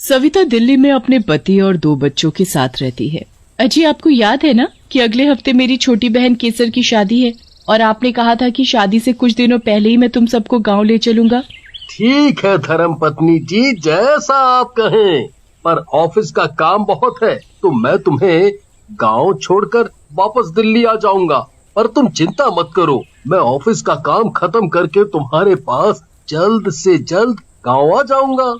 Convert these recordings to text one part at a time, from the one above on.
सविता दिल्ली में अपने पति और 2 बच्चों के साथ रहती है। अजी, आपको याद है ना कि अगले हफ्ते मेरी छोटी बहन केसर की शादी है और आपने कहा था कि शादी से कुछ दिनों पहले ही मैं तुम सबको गांव ले चलूंगा। ठीक है धर्म पत्नी जी, जैसा आप कहें, पर ऑफिस का काम बहुत है तो मैं तुम्हें गांव छोड़कर वापस दिल्ली आ जाऊंगा। पर तुम चिंता मत करो, मैं ऑफिस का काम खत्म करके तुम्हारे पास जल्द से जल्द गांव आ जाऊंगा।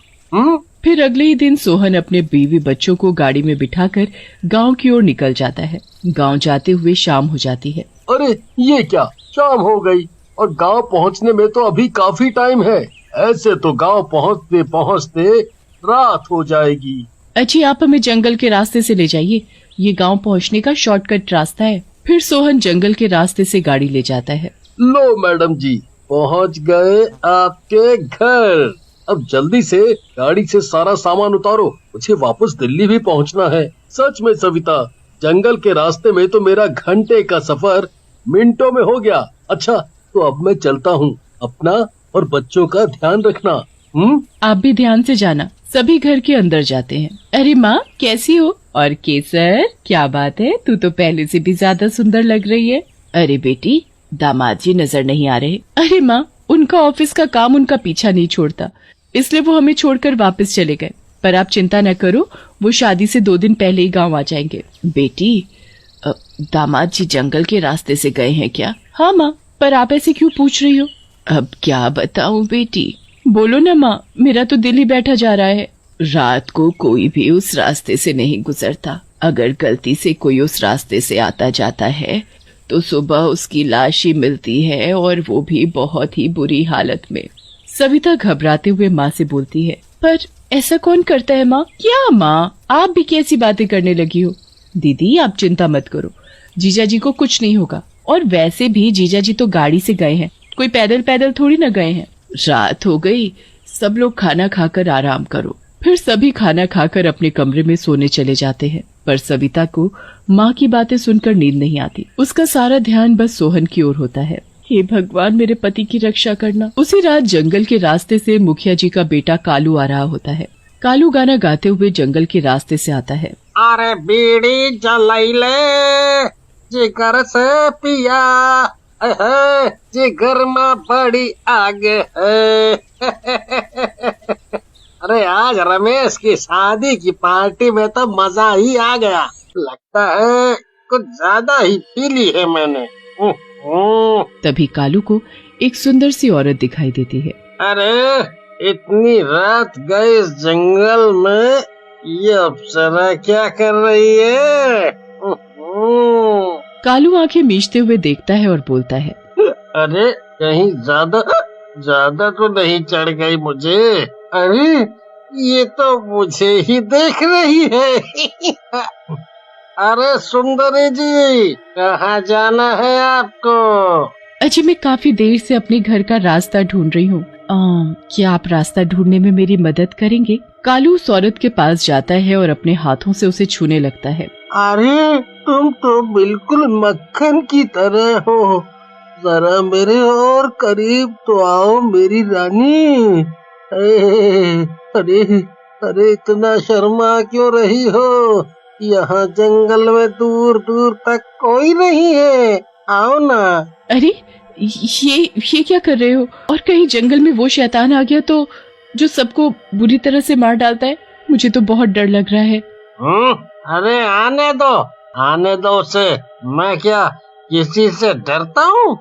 फिर अगले ही दिन सोहन अपने बीवी बच्चों को गाड़ी में बिठाकर गांव की ओर निकल जाता है। गांव जाते हुए शाम हो जाती है। अरे ये क्या, शाम हो गई और गांव पहुंचने में तो अभी काफी टाइम है। ऐसे तो गांव पहुंचते पहुंचते रात हो जाएगी। अच्छी, आप हमें जंगल के रास्ते से ले जाइए, ये गांव पहुंचने का शॉर्टकट रास्ता है। फिर सोहन जंगल के रास्ते से गाड़ी ले जाता है। लो मैडम जी, पहुंच गए आपके घर। अब जल्दी से गाड़ी से सारा सामान उतारो, मुझे वापस दिल्ली भी पहुंचना है। सच में सविता, जंगल के रास्ते में तो मेरा घंटे का सफर मिनटों में हो गया। अच्छा, तो अब मैं चलता हूँ, अपना और बच्चों का ध्यान रखना। आप भी ध्यान से जाना। सभी घर के अंदर जाते हैं। अरे माँ, कैसी हो? और केसर, क्या बात है, तू तो पहले से भी ज्यादा सुंदर लग रही है। अरे बेटी, दामाद जी नजर नहीं आ रहे। अरे माँ, उनका ऑफिस का काम उनका पीछा नहीं छोड़ता, इसलिए वो हमें छोड़कर वापस चले गए। पर आप चिंता न करो, वो शादी से 2 दिन पहले ही गांव आ जाएंगे। बेटी, दामाद जी जंगल के रास्ते से गए हैं क्या? हाँ माँ, पर आप ऐसे क्यों पूछ रही हो? अब क्या बताऊं बेटी, बोलो ना माँ, मेरा तो दिल ही बैठा जा रहा है। रात को कोई भी उस रास्ते से नहीं गुजरता। अगर गलती से कोई उस रास्ते से आता जाता है तो सुबह उसकी लाश ही मिलती है, और वो भी बहुत ही बुरी हालत में। सविता घबराते हुए माँ से बोलती है, पर ऐसा कौन करता है माँ? क्या माँ, आप भी कैसी बातें करने लगी हो? दीदी, आप चिंता मत करो, जीजा जी को कुछ नहीं होगा। और वैसे भी जीजा जी तो गाड़ी से गए हैं, कोई पैदल पैदल थोड़ी ना गए हैं। रात हो गई, सब लोग खाना खाकर आराम करो। फिर सभी खाना खाकर अपने कमरे में सोने चले जाते हैं। पर सविता को माँ की बातें सुनकर नींद नहीं आती। उसका सारा ध्यान बस सोहन की ओर होता है। हे भगवान, मेरे पति की रक्षा करना। उसी रात जंगल के रास्ते से मुखिया जी का बेटा कालू आ रहा होता है। कालू गाना गाते हुए जंगल के रास्ते से आता है। अरे बीड़ी जलाइले जिगर से पिया, जिगर में बड़ी आग है। अरे आज रमेश की शादी की पार्टी में तो मजा ही आ गया। लगता है कुछ ज्यादा ही पी ली है मैंने। तभी कालू को एक सुंदर सी औरत दिखाई देती है। अरे इतनी रात गए इस जंगल में, ये अप्सरा क्या कर रही है? कालू आंखें मीचते हुए देखता है और बोलता है, अरे कहीं ज्यादा तो नहीं चढ़ गई मुझे? अरे ये तो मुझे ही देख रही है। अरे सुंदरी जी, कहाँ जाना है आपको? अजी, मैं काफी देर से अपने घर का रास्ता ढूंढ रही हूँ। क्या आप रास्ता ढूंढने में मेरी मदद करेंगे? कालू उस औरत के पास जाता है और अपने हाथों से उसे छूने लगता है। अरे तुम तो बिल्कुल मक्खन की तरह हो, जरा मेरे और करीब तो आओ मेरी रानी। अरे इतना शर्मा क्यों रही हो? यहाँ जंगल में दूर दूर तक कोई नहीं है, आओ ना। अरे ये क्या कर रहे हो? और कहीं जंगल में वो शैतान आ गया तो, जो सबको बुरी तरह से मार डालता है? मुझे तो बहुत डर लग रहा है। अरे आने दो उसे। मैं क्या किसी से डरता हूँ?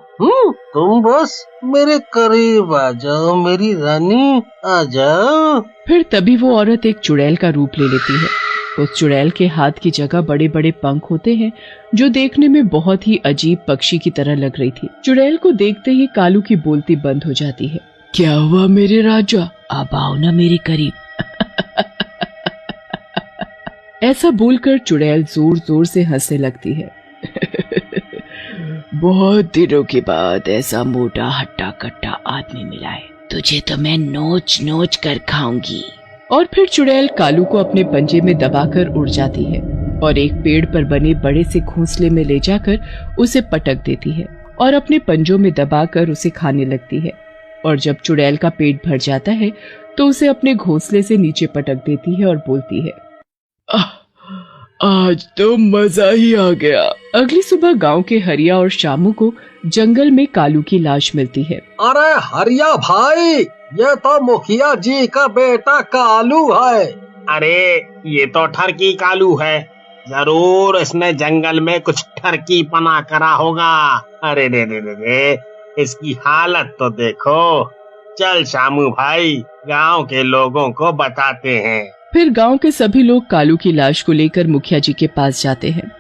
तुम बस मेरे करीब आ जाओ मेरी रानी, आ जाओ। फिर तभी वो औरत एक चुड़ैल का रूप ले लेती है। उस चुड़ैल के हाथ की जगह बड़े बड़े पंख होते हैं, जो देखने में बहुत ही अजीब पक्षी की तरह लग रही थी। चुड़ैल को देखते ही कालू की बोलती बंद हो जाती है। क्या हुआ मेरे राजा, अब आओ ना मेरे करीब। ऐसा बोलकर चुड़ैल जोर जोर से हंसने लगती है। बहुत दिनों के बाद ऐसा मोटा हट्टा कट्टा आदमी मिला है, तुझे तो मैं नोच नोच कर खाऊंगी। और फिर चुड़ैल कालू को अपने पंजे में दबाकर उड़ जाती है और एक पेड़ पर बने बड़े से घोंसले में ले जाकर उसे पटक देती है और अपने पंजों में दबाकर उसे खाने लगती है। और जब चुड़ैल का पेट भर जाता है तो उसे अपने घोंसले से नीचे पटक देती है और बोलती है, आज तो मजा ही आ गया। अगली सुबह गांव के हरिया और शामू को जंगल में कालू की लाश मिलती है। अरे हरिया भाई, ये तो मुखिया जी का बेटा कालू है। अरे ये तो ठरकी कालू है, जरूर इसने जंगल में कुछ ठरकी पना करा होगा। अरे रे रे रे रे, इसकी हालत तो देखो। चल शामू भाई, गांव के लोगों को बताते हैं। फिर गांव के सभी लोग कालू की लाश को लेकर मुखिया जी के पास जाते हैं।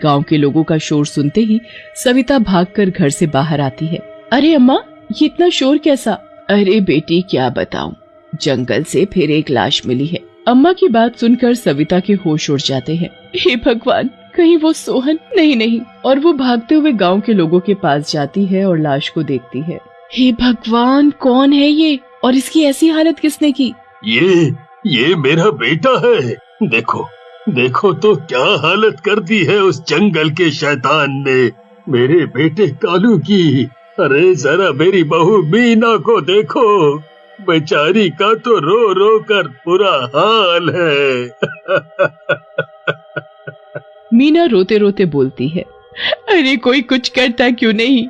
गांव के लोगों का शोर सुनते ही सविता भागकर घर से बाहर आती है। अरे अम्मा, ये इतना शोर कैसा? अरे बेटी क्या बताऊं, जंगल से फिर एक लाश मिली है। अम्मा की बात सुनकर सविता के होश उड़ जाते हैं। हे भगवान, कहीं वो सोहन? नहीं। और वो भागते हुए गांव के लोगों के पास जाती है और लाश को देखती है। हे भगवान, कौन है ये और इसकी ऐसी हालत किसने की? ये मेरा बेटा है। देखो तो क्या हालत कर दी है उस जंगल के शैतान ने मेरे बेटे कालू की। अरे जरा मेरी बहू मीना को देखो, बेचारी का तो रो रो कर बुरा हाल है। मीना रोते रोते बोलती है, अरे कोई कुछ करता क्यों नहीं?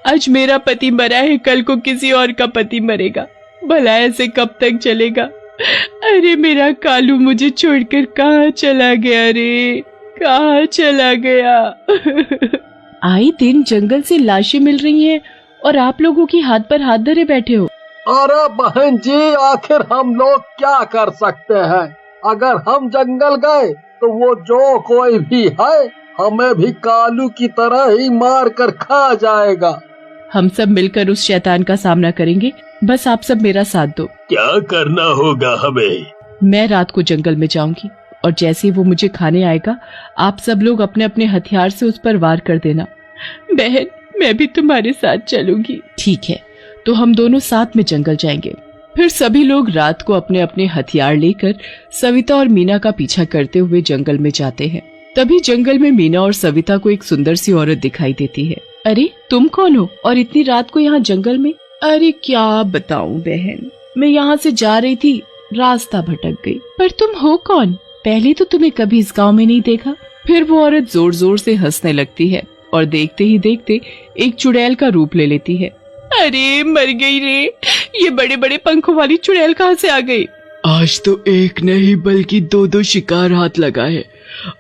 आज मेरा पति मरा है, कल को किसी और का पति मरेगा। भला ऐसे कब तक चलेगा? अरे मेरा कालू मुझे छोड़कर कहाँ चला गया रे, कहाँ चला गया? आए दिन जंगल से लाशें मिल रही हैं और आप लोगों की हाथ पर हाथ धरे बैठे हो। अरे बहन जी, आखिर हम लोग क्या कर सकते हैं? अगर हम जंगल गए तो वो जो कोई भी है हमें भी कालू की तरह ही मार कर खा जाएगा। हम सब मिलकर उस शैतान का सामना करेंगे, बस आप सब मेरा साथ दो। क्या करना होगा हमें? मैं रात को जंगल में जाऊंगी और जैसे वो मुझे खाने आएगा, आप सब लोग अपने अपने हथियार से उस पर वार कर देना। बहन, मैं भी तुम्हारे साथ चलूंगी। ठीक है, तो हम दोनों साथ में जंगल जाएंगे। फिर सभी लोग रात को अपने अपने हथियार लेकर सविता और मीना का पीछा करते हुए जंगल में जाते हैं। तभी जंगल में मीना और सविता को एक सुंदर सी औरत दिखाई देती है। अरे तुम कौन हो और इतनी रात को यहाँ जंगल में? अरे क्या बताऊं बहन, मैं यहाँ से जा रही थी, रास्ता भटक गई। पर तुम हो कौन? पहले तो तुम्हें कभी इस गांव में नहीं देखा। फिर वो औरत जोर जोर से हंसने लगती है और देखते ही देखते एक चुड़ैल का रूप ले लेती है। अरे मर गई रे, ये बड़े बड़े पंखों वाली चुड़ैल कहाँ से आ गई? आज तो एक नहीं बल्कि दो शिकार हाथ लगा है।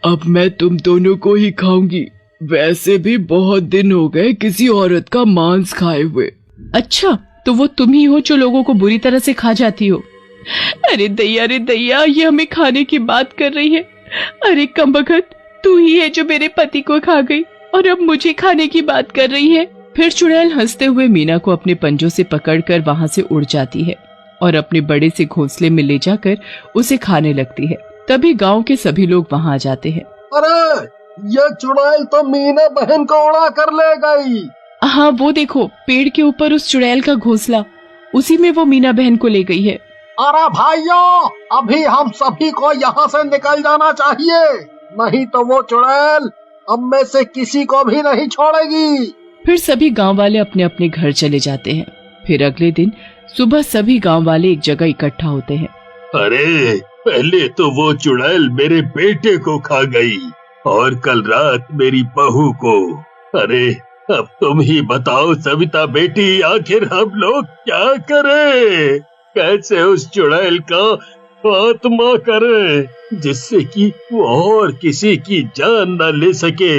अब मैं तुम दोनों को ही खाऊंगी। वैसे भी बहुत दिन हो गए किसी औरत का मांस खाए हुए। अच्छा, तो वो तुम ही हो जो लोगों को बुरी तरह से खा जाती हो? अरे दैया, ये हमें खाने की बात कर रही है। अरे कमबख्त, तू ही है जो मेरे पति को खा गई और अब मुझे खाने की बात कर रही है। फिर चुड़ैल हंसते हुए मीना को अपने पंजों से पकड़कर वहाँ से उड़ जाती है और अपने बड़े से घोंसले में ले जाकर उसे खाने लगती है। तभी गांव के सभी लोग वहाँ आ जाते हैं। अरे ये चुड़ैल तो मीना बहन को उड़ा कर ले गई। हाँ, वो देखो पेड़ के ऊपर उस चुड़ैल का घोंसला, उसी में वो मीना बहन को ले गई है। अरे भाइयों, अभी हम सभी को यहाँ से निकल जाना चाहिए, नहीं तो वो चुड़ैल हम में से किसी को भी नहीं छोड़ेगी। फिर सभी गांव वाले अपने अपने घर चले जाते हैं। फिर अगले दिन सुबह सभी गांव वाले एक जगह इकट्ठा होते हैं। अरे पहले तो वो चुड़ैल मेरे बेटे को खा गई और कल रात मेरी बहू को। अरे अब तुम ही बताओ सविता बेटी, आखिर हम लोग क्या करें? कैसे उस चुड़ैल का खात्मा करें जिससे कि वो और किसी की जान न ले सके?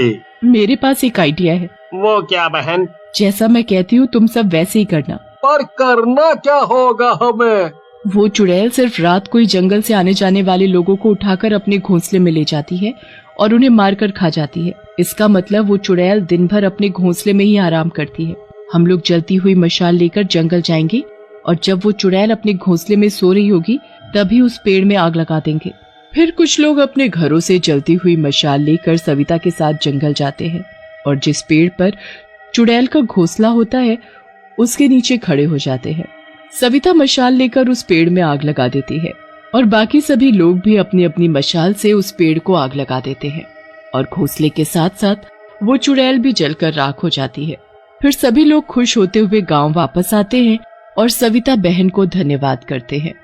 मेरे पास एक आइडिया है। वो क्या बहन? जैसा मैं कहती हूँ तुम सब वैसे ही करना। पर करना क्या होगा हमें? वो चुड़ैल सिर्फ रात को ही जंगल से आने जाने वाले लोगों को उठाकर अपने घोंसले में ले जाती है और उन्हें मारकर खा जाती है। इसका मतलब वो चुड़ैल दिन भर अपने घोंसले में ही आराम करती है। हम लोग जलती हुई मशाल लेकर जंगल जाएंगे और जब वो चुड़ैल अपने घोंसले में सो रही होगी तभी उस पेड़ में आग लगा देंगे। फिर कुछ लोग अपने घरों से जलती हुई मशाल लेकर सविता के साथ जंगल जाते हैं और जिस पेड़ पर चुड़ैल का घोंसला होता है उसके नीचे खड़े हो जाते हैं। सविता मशाल लेकर उस पेड़ में आग लगा देती है और बाकी सभी लोग भी अपनी अपनी मशाल से उस पेड़ को आग लगा देते हैं और घोंसले के साथ साथ वो चुड़ैल भी जलकर राख हो जाती है। फिर सभी लोग खुश होते हुए गांव वापस आते हैं और सविता बहन को धन्यवाद करते हैं।